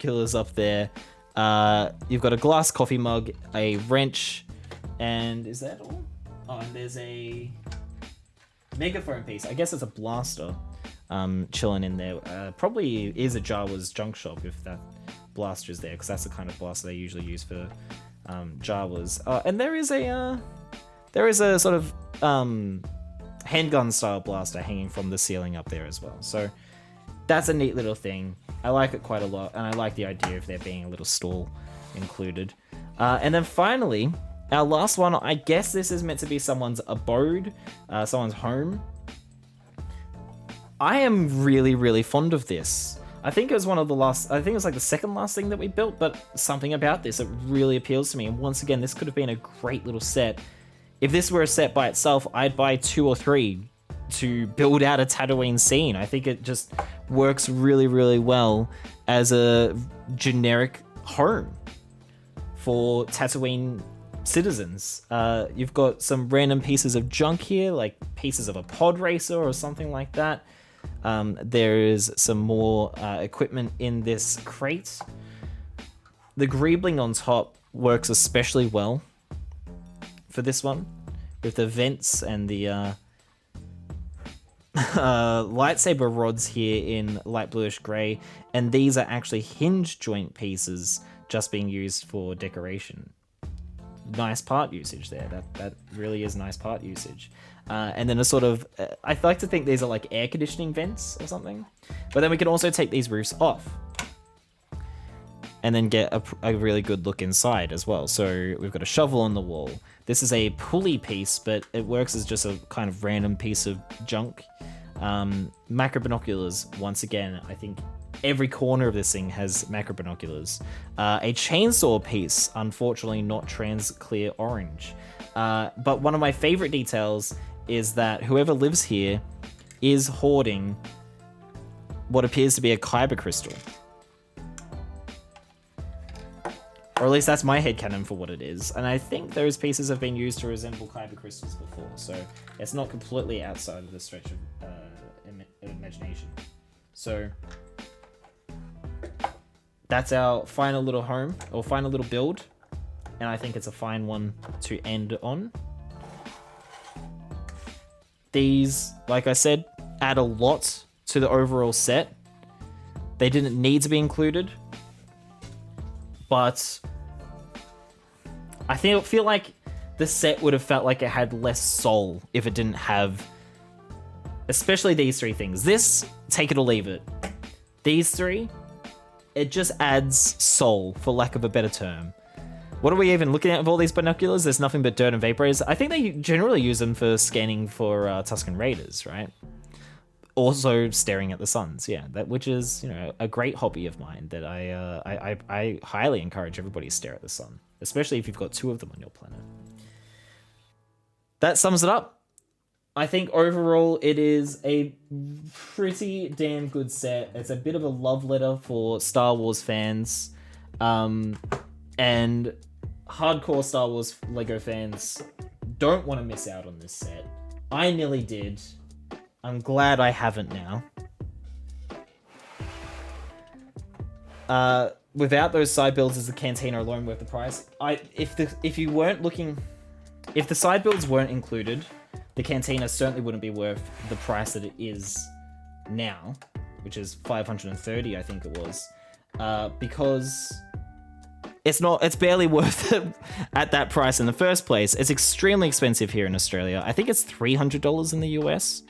binoculars up there. You've got a glass coffee mug, a wrench, and is that all? Oh, and there's a megaphone piece. I guess it's a blaster chilling in there. Probably is a Jawa's junk shop if that blaster is there, because that's the kind of blaster they usually use for Jawas. And there is a sort of handgun style blaster hanging from the ceiling up there as well. So that's a neat little thing. I like it quite a lot, and I like the idea of there being a little stall included. And then finally, our last one, I guess this is meant to be someone's abode, someone's home. I am really, really fond of this. I think it was like the second last thing that we built, but something about this, it really appeals to me. And once again, this could have been a great little set. If this were a set by itself, I'd buy 2 or 3 to build out a Tatooine scene. I think it just works really, really well as a generic home for Tatooine citizens. You've got some random pieces of junk here, like pieces of a pod racer or something like that. There is some more equipment in this crate. The greebling on top works especially well for this one, with the vents and the lightsaber rods here in light bluish grey, and these are actually hinge joint pieces just being used for decoration. Nice part usage there. That really is nice part usage. And then a sort of, I like to think these are like air conditioning vents or something. But then we can also take these roofs off and then get a really good look inside as well. So we've got a shovel on the wall. This is a pulley piece, but it works as just a kind of random piece of junk. Macro binoculars, once again, I think every corner of this thing has macro binoculars. A chainsaw piece, unfortunately not trans clear orange. But one of my favorite details is that whoever lives here is hoarding what appears to be a kyber crystal. Or at least that's my headcanon for what it is. And I think those pieces have been used to resemble kyber crystals before, so it's not completely outside of the stretch of imagination. So that's our final little home, or final little build. And I think it's a fine one to end on. These, like I said, add a lot to the overall set. They didn't need to be included, but I feel like the set would have felt like it had less soul if it didn't have, especially these 3 things. This, take it or leave it. These 3, it just adds soul, for lack of a better term. What are we even looking at with all these binoculars? There's nothing but dirt and vaporizer. I think they generally use them for scanning for Tusken Raiders, right? Also staring at the suns, yeah. Which is, a great hobby of mine that I highly encourage everybody to stare at the sun, especially if you've got 2 of them on your planet. That sums it up. I think overall it is a pretty damn good set. It's a bit of a love letter for Star Wars fans. And hardcore Star Wars LEGO fans don't want to miss out on this set. I nearly did. I'm glad I haven't now. Without those side builds, is the Cantina alone worth the price? If the side builds weren't included, the Cantina certainly wouldn't be worth the price that it is now, which is $530, I think it was, because it's barely worth it at that price in the first place. It's extremely expensive here in Australia. I think it's $300 in the US.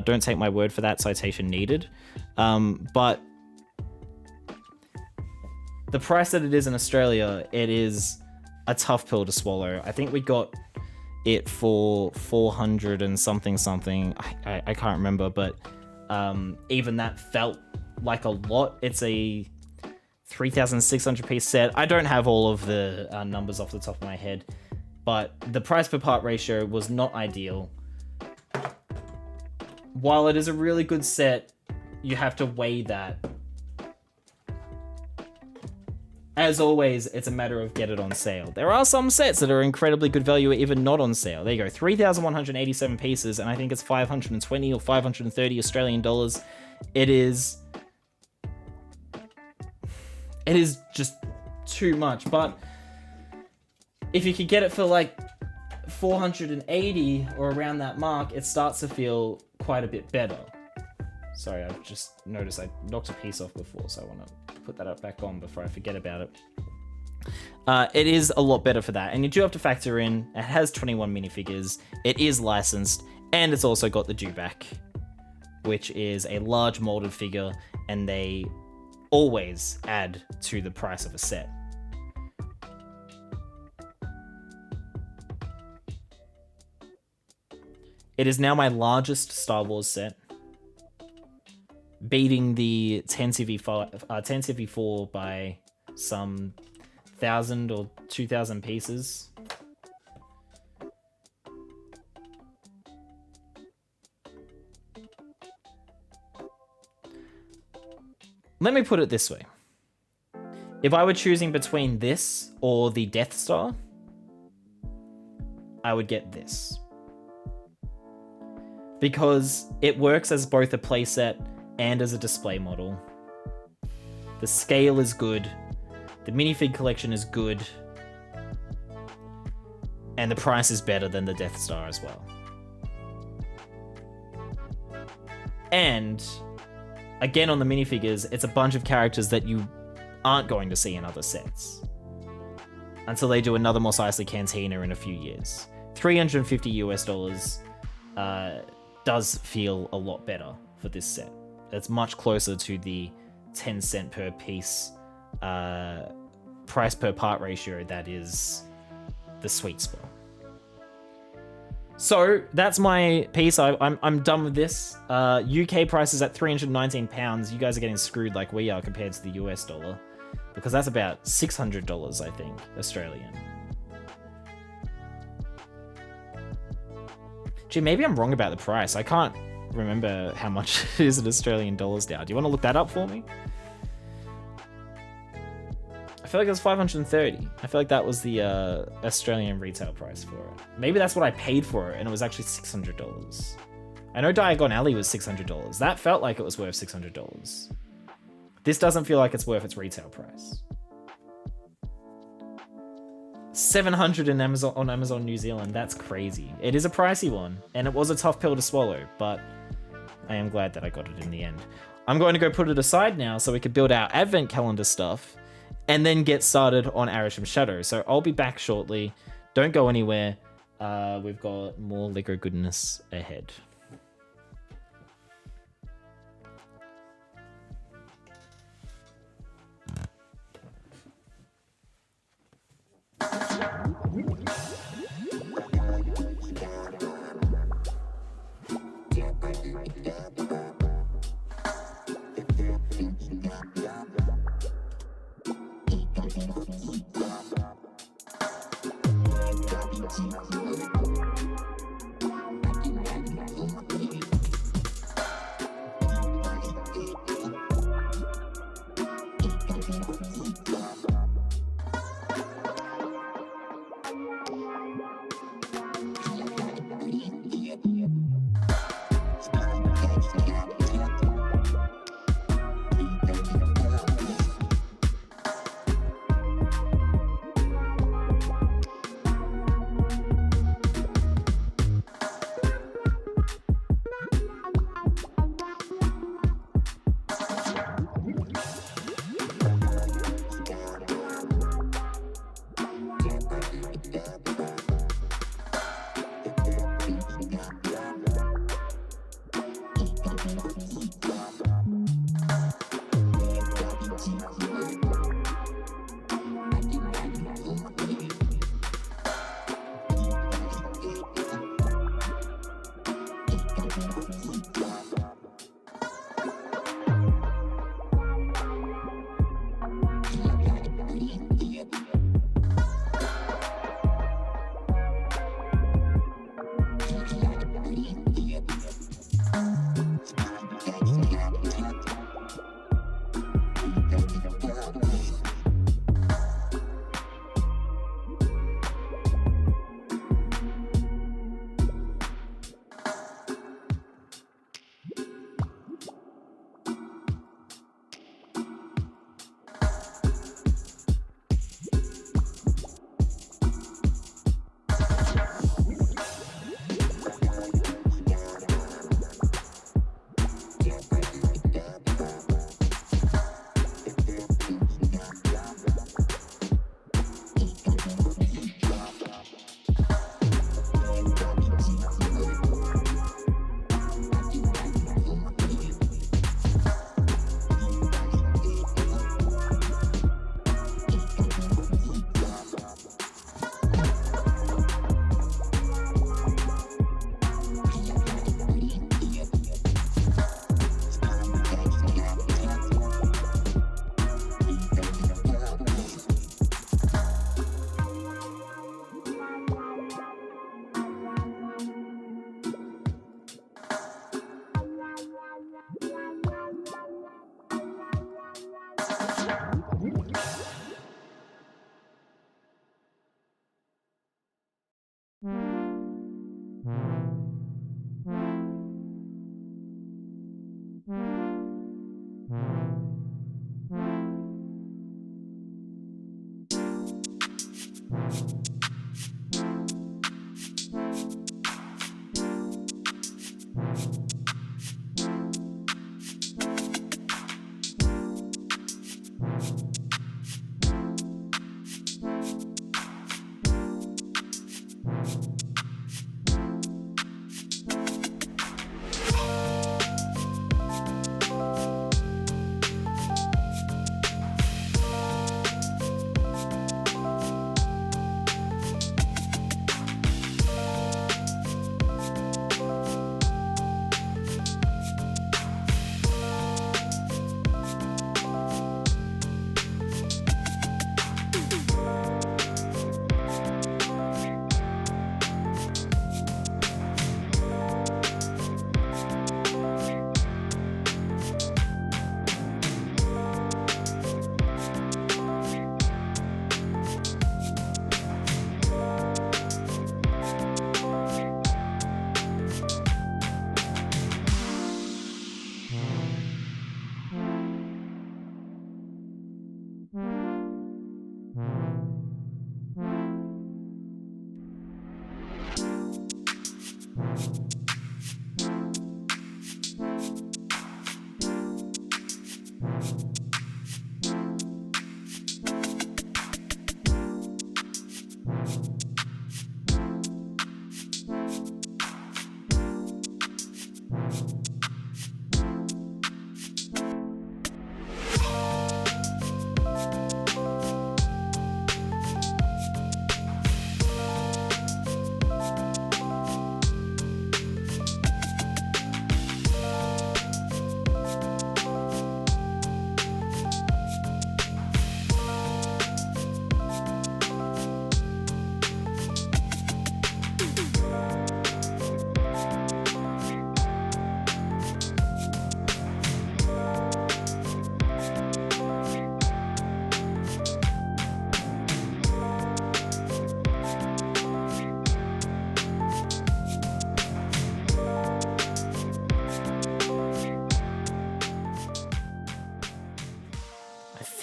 Don't take my word for that, citation needed. But the price that it is in Australia, it is a tough pill to swallow. I think we got it for 400 and something. I can't remember, but even that felt like a lot. It's a 3,600 piece set. I don't have all of the numbers off the top of my head, but the price per part ratio was not ideal. While it is a really good set, you have to weigh that. As always, it's a matter of get it on sale. There are some sets that are incredibly good value, even not on sale. There you go, 3,187 pieces, and I think it's 520 or 530 Australian dollars. It is It is just too much. But if you could get it for like 480 or around that mark, it starts to feel quite a bit better. Sorry, I've just noticed I knocked a piece off before, so I want to put that back on before I forget about it. It is a lot better for that, and you do have to factor in it has 21 minifigures, it is licensed, and it's also got the dewback, which is a large molded figure, and they always add to the price of a set. It is now my largest Star Wars set, beating the 10CV4 by some 1,000 or 2,000 pieces. Let me put it this way. If I were choosing between this or the Death Star, I would get this. Because it works as both a playset and as a display model. The scale is good. The minifig collection is good. And the price is better than the Death Star as well. And again, on the minifigures, it's a bunch of characters that you aren't going to see in other sets until they do another Mos Eisley Cantina in a few years. $350 US does feel a lot better for this set. It's much closer to the 10 cent per piece price per part ratio that is the sweet spot. So that's my piece. I'm done with this. UK price is at £319. You guys are getting screwed like we are compared to the US dollar, because that's about $600, I think, Australian. Gee, maybe I'm wrong about the price. I can't remember how much it is in Australian dollars now. Do you want to look that up for me? I feel like it was 530. I feel like that was the Australian retail price for it. Maybe that's what I paid for it, and it was actually $600. I know Diagon Alley was $600. That felt like it was worth $600. This doesn't feel like it's worth its retail price. 700 on Amazon New Zealand. That's crazy. It is a pricey one, and it was a tough pill to swallow, but I am glad that I got it in the end. I'm going to go put it aside now so we can build our advent calendar stuff and then get started on Arishem Shadow. So I'll be back shortly. Don't go anywhere. We've got more Lego goodness ahead.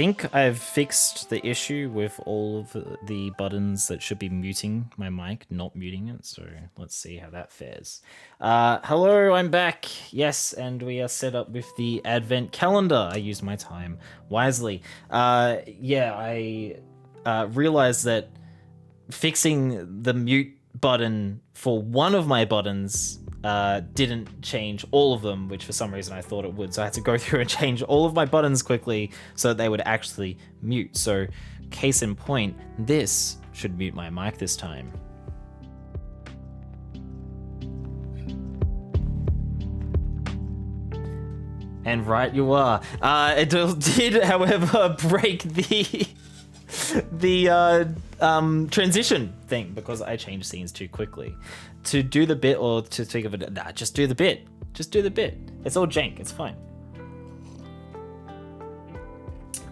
think I've fixed the issue with all of the buttons that should be muting my mic, not muting it. So let's see how that fares. Hello, I'm back. Yes, and we are set up with the advent calendar. I used my time wisely. Yeah, I realized that fixing the mute button for one of my buttons didn't change all of them, which for some reason I thought it would. So I had to go through and change all of my buttons quickly so that they would actually mute. So case in point, this should mute my mic this time. And right you are. It did, however, break the transition thing because I changed scenes too quickly. To do the bit or to think of it, nah, just do the bit. Just do the bit. It's all jank, it's fine.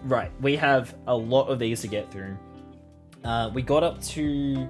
Right, we have a lot of these to get through. We got up to